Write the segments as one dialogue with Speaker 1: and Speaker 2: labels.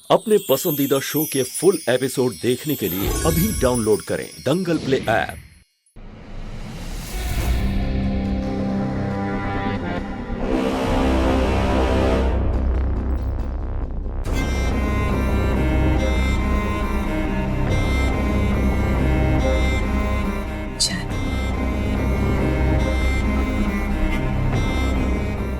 Speaker 1: अपने पसंदीदा शो के फुल एपिसोड देखने के लिए अभी डाउनलोड करें दंगल प्ले ऐप।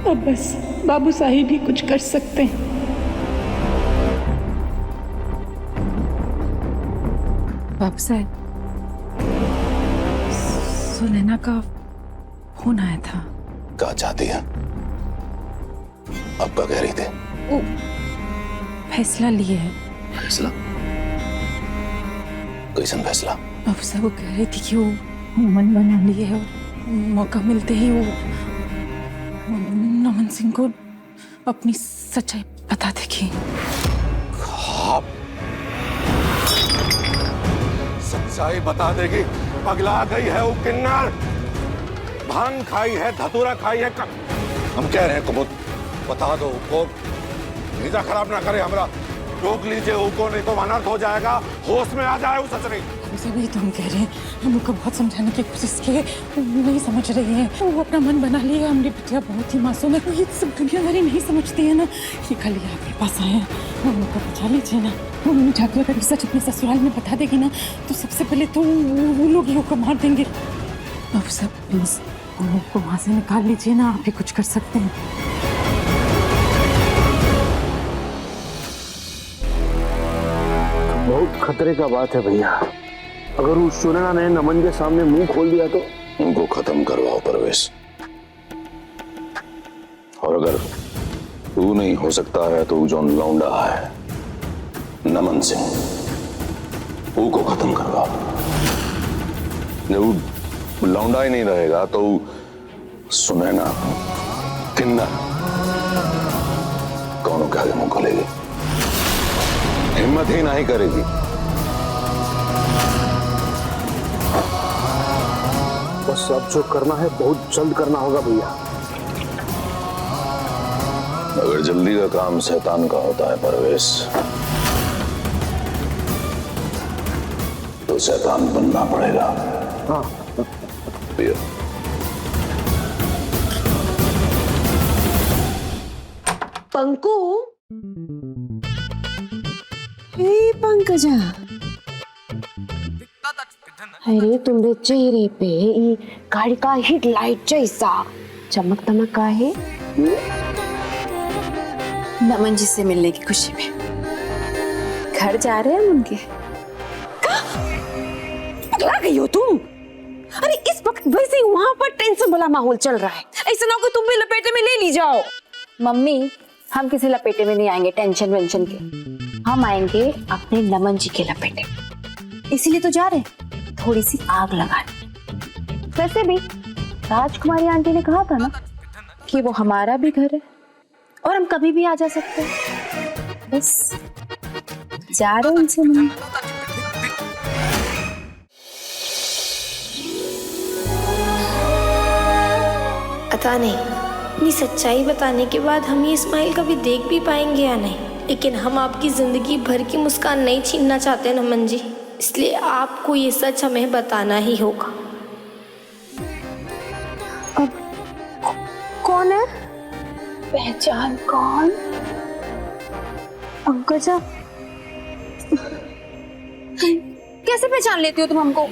Speaker 2: अब बस बाबू साहिब ही कुछ कर सकते हैं।
Speaker 3: बाबू साहब, सुनैना का फोन आया था।
Speaker 4: क्या चाहती है? अब क्या कह रही थी?
Speaker 3: वो फैसला लिए है।
Speaker 4: फैसला? कैसन फैसला?
Speaker 3: बाबू साहब वो कह रही थी कि वो मन बना लिए है और मौका मिलते ही वो नमन सिंह को अपनी सच्चाई बता देगी।
Speaker 4: सच्चाई बता देगी? पगला गई है वो किन्नर। भांग खाई है, धतूरा खाई है। हम कह रहे हैं कुमुद, बता दो उसको, वीजा खराब ना करे हमरा। रोक लीजिए उसको, नहीं तो अनर्थ हो जाएगा। होश में आ जाए वो सचरी।
Speaker 3: सभी तुम कह रहे हैं, हम उसको बहुत समझाने की कोशिश की, नहीं समझ रही है। वो अपना मन बना लिया। हमारी बिटिया बहुत ही मासूम है। ये सब दुनियादारी नहीं समझती है ना। ये कल आपके पास आए हैं, उनको बचा लीजिए ना। उन्होंने जाके अगर सच अपने ससुराल में बता देगी ना तो सबसे पहले तो वो लोग ही उसको मार देंगे। अब सब प्लीज उनको वहां से निकाल लीजिए ना। आप ही कुछ कर सकते हैं।
Speaker 5: बहुत खतरे का बात है भैया। अगर उस सुनैना ने नमन के सामने मुंह खोल दिया तो
Speaker 4: उनको खत्म करवाओ परवेश। और अगर तू नहीं हो सकता है तो जो लौंडा है नमन सिंह, वो को खत्म करवाओ। जब लौंडा ही नहीं रहेगा तो सुनैना किन्नर कौनों के आगे मुंह खोलेगी? हिम्मत ही नहीं करेगी।
Speaker 5: बस अब जो करना है बहुत जल्द करना होगा भैया।
Speaker 4: अगर जल्दी का काम शैतान का होता है परवेश, तो शैतान बनना पड़ेगा।
Speaker 5: हाँ।
Speaker 6: पंकु, हे पंकजा, अरे तुमरे चेहरे पे ये गाड़ी का हेडलाइट जैसा चमक दमक का है।
Speaker 7: नमन जी से मिलने की खुशी में घर जा रहे हैं उनके।
Speaker 6: पगला गई हो तुम? अरे इस वक्त वैसे ही वहां पर टेंशन वाला माहौल चल रहा है। ऐसा ना हो कि तुम भी लपेटे में ले ली जाओ।
Speaker 7: मम्मी, हम किसी लपेटे में नहीं आएंगे टेंशन वेंशन के। हम आएंगे अपने नमन जी के लपेटे, इसीलिए तो जा रहे हैं, थोड़ी सी आग लगाने। वैसे भी राजकुमारी आंटी ने कहा था ना कि वो हमारा भी घर है और हम कभी भी आ जा सकते हैं। बस जा रहे हैं उनसे मिलने।
Speaker 8: पता नहीं अपनी सच्चाई बताने के बाद हम ये स्माइल कभी देख भी पाएंगे या नहीं, लेकिन हम आपकी जिंदगी भर की मुस्कान नहीं छीनना चाहते नमन जी, इसलिए आपको ये सच हमें बताना ही होगा।
Speaker 6: कौन है?
Speaker 7: पहचान कौन?
Speaker 6: पंकजा,
Speaker 7: कैसे पहचान लेती हो तुम हमको?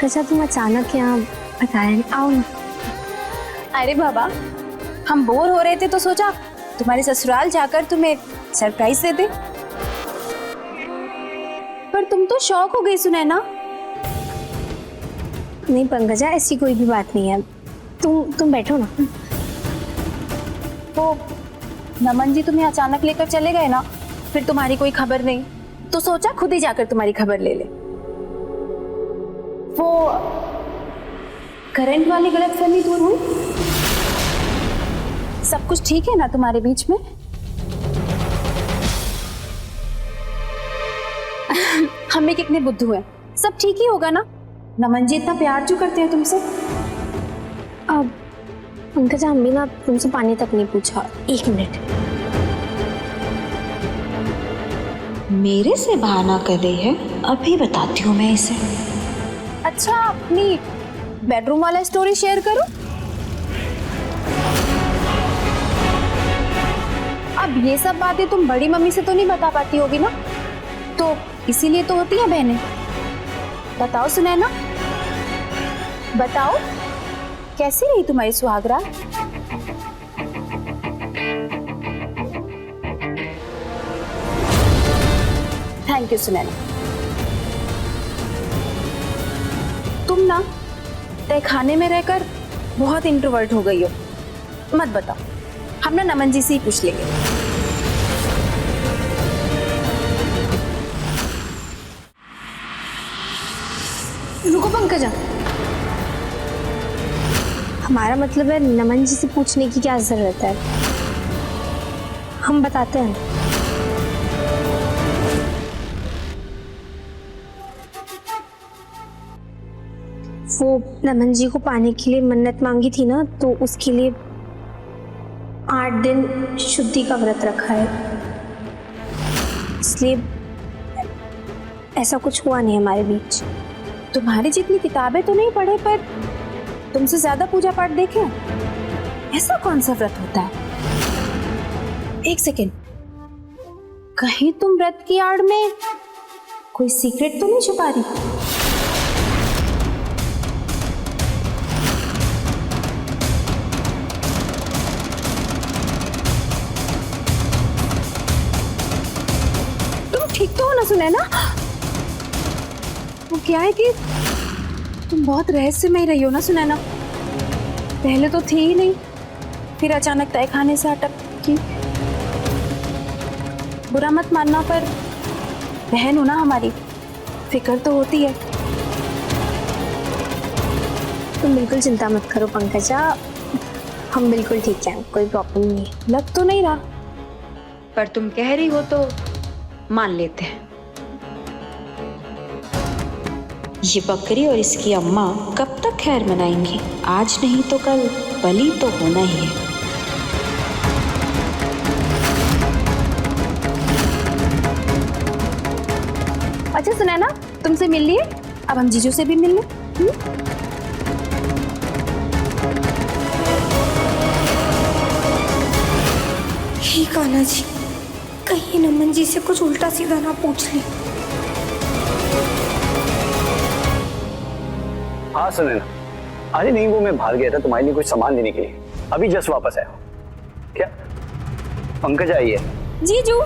Speaker 6: पंकजा तुम अचानक यहाँ बताया, आओ ना।
Speaker 7: अरे बाबा, हम बोर हो रहे थे तो सोचा तुम्हारे ससुराल जाकर तुम्हें सरप्राइज दे दे। पर तुम तो शौक हो गई सुनैना।
Speaker 6: नहीं पंकजा, ऐसी कोई भी बात नहीं है। तुम बैठो ना।
Speaker 7: वो नमन जी तुम्हें अचानक लेकर चले गए ना, फिर तुम्हारी कोई खबर नहीं, तो सोचा खुद ही जाकर तुम्हारी खबर ले ले। वो करंट वाली गलतफहमी दूर हुई? सब कुछ ठीक है ना तुम्हारे बीच में? हम भी कितने बुद्धू हैं, सब ठीक ही होगा ना। नमन जी इतना प्यार जो करते हैं तुमसे।
Speaker 8: अब पंकज हम ना तुमसे पानी तक नहीं पूछा। 1 मिनट।
Speaker 7: मेरे से बहाना कर रही है, अभी बताती हूँ मैं इसे। अच्छा अपनी बेडरूम वाला स्टोरी शेयर करो। अब ये सब बातें तुम बड़ी मम्मी से तो नहीं बता पाती होगी ना, तो इसीलिए तो होती है बहनें। बताओ सुनैना, बताओ कैसी रही तुम्हारी सुहागरात? Thank you Sunaina. तुम ना तहखाने में रहकर बहुत इंट्रोवर्ट हो गई हो। मत बताओ, हम ना नमन जी से ही पूछ लेंगे।
Speaker 8: रुको पंकजा, हमारा मतलब है नमन जी से पूछने की क्या जरूरत है, हम बताते हैं। वो नमन जी को पाने के लिए मन्नत मांगी थी ना, तो उसके लिए 8 दिन शुद्धि का व्रत रखा है, इसलिए ऐसा कुछ हुआ नहीं हमारे बीच।
Speaker 7: तुम्हारी जितनी किताबें तो नहीं पढ़े, पर तुमसे ज्यादा पूजा पाठ देखे। ऐसा कौन सा व्रत होता है? 1 सेकेंड, कहीं तुम व्रत की आड़ में कोई सीक्रेट तो नहीं छुपा रही? तुम ठीक तो हो ना सुनैना? वो क्या है कि तुम बहुत रहस्यमय रही हो ना सुनैना। पहले तो थी ही नहीं, फिर अचानक तहखाने से अटकी। बुरा मत मानना, पर बहन हो ना हमारी, फिक्र तो होती है।
Speaker 8: तुम बिल्कुल चिंता मत करो पंकजा, हम बिल्कुल ठीक हैं, कोई प्रॉब्लम नहीं।
Speaker 7: लग तो नहीं रहा, पर तुम कह रही हो तो मान लेते हैं। ये बकरी और इसकी अम्मा कब तक खैर मनाएंगी? आज नहीं तो कल बलि तो होना ही है। अच्छा सुनैना, तुमसे मिल लिए, अब हम जीजू से भी मिल लें।
Speaker 8: हे कान्हा जी, कहीं नमन जी से कुछ उल्टा सीधा ना पूछ ले।
Speaker 5: हाँ सुनैना, अरे नहीं वो मैं बाहर गया था तुम्हारे लिए कुछ सामान लेने के लिए, अभी जस्ट वापस आया। क्या पंकज आई है?
Speaker 7: जीजू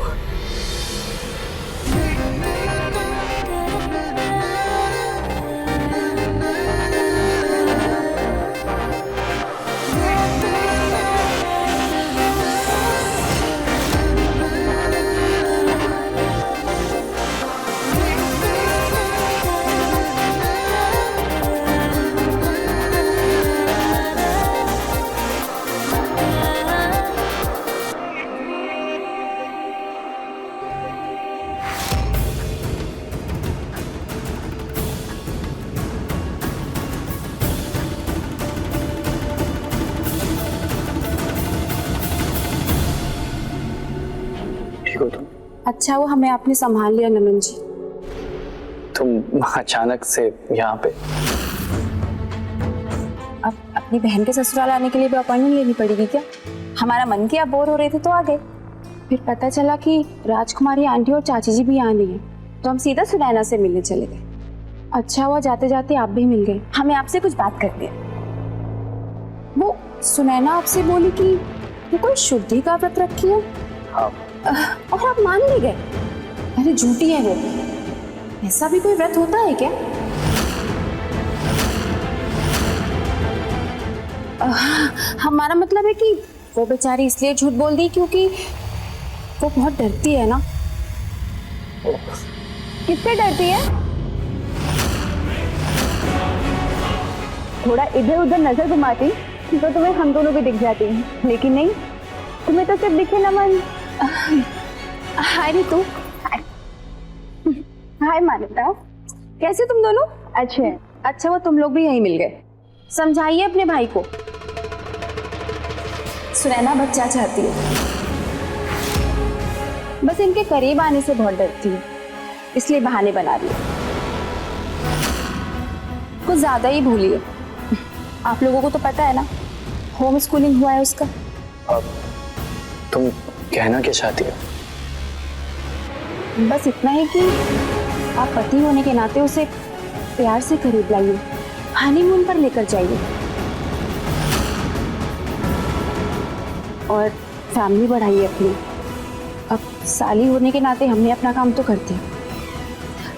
Speaker 5: हो तुम?
Speaker 7: अच्छा वो हमें आपने संभाल लिया नमन जी।
Speaker 5: तुम अचानक से यहाँ पे?
Speaker 7: अब अपनी बहन के ससुराल आने के लिए भी अपॉइंटमेंट लेनी पड़ेगी क्या? हमारा मन किया, बोर हो रहे थे तो आ गए। फिर पता चला कि राजकुमारी आंटी और चाची जी भी आ रही हैं, तो हम सीधा सुनैना से मिलने चले गए। अच्छा हुआ जाते जाते आप भी मिल गए, हमें आपसे कुछ बात करनी है। वो सुनैना आपसे बोली कि वो कोई शुद्धि का व्रत रखी है।
Speaker 5: हाँ।
Speaker 7: और आप मान भी गए? अरे झूठी है वो, ऐसा भी कोई व्रत होता है क्या? हमारा मतलब है कि वो बेचारी इसलिए झूठ बोल दी क्योंकि वो बहुत डरती है ना।
Speaker 9: किससे डरती है? थोड़ा इधर उधर नजर घुमाती तो तुम्हें हम दोनों भी दिख जाती, लेकिन नहीं, तुम्हें तो सिर्फ दिखे नमन।
Speaker 7: हाय रितु। हाय मान्यता, कैसे तुम दोनों?
Speaker 9: अच्छे।
Speaker 7: अच्छा वो तुम लोग भी यहीं मिल गए। समझाइए अपने भाई को
Speaker 9: सुनैना बच्चा चाहती है, बस इनके करीब आने से बहुत डरती है, इसलिए बहाने बना रही है। कुछ ज्यादा ही भूली है। आप लोगों को तो पता है ना, होम स्कूलिंग हुआ है उसका।
Speaker 5: अब तुम कहना क्या चाहती हो?
Speaker 9: बस इतना ही कि आप पति होने के नाते उसे प्यार से करीब लाइए, हनीमून पर लेकर जाइए और फैमिली बढ़ाइए अपनी। अब साली होने के नाते हमने अपना काम तो करते हैं,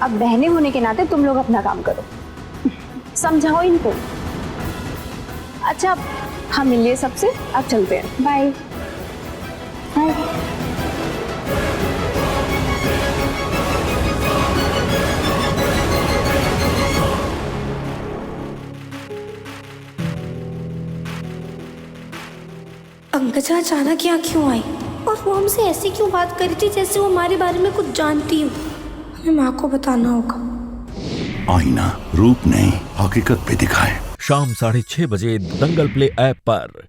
Speaker 9: अब बहनें होने के नाते तुम लोग अपना काम करो, समझाओ इनको। अच्छा, हम मिल लिए सबसे, अब चलते हैं। Bye bye.
Speaker 8: पंकजा अचानक यहाँ क्यों आई और वो हमसे ऐसी क्यों बात कर रही थी जैसे वो हमारे बारे में कुछ जानती हो? हमें माँ को बताना होगा।
Speaker 4: आईना रूप नहीं हकीकत भी दिखाए।
Speaker 1: शाम 6:30 बजे दंगल प्ले ऐप पर।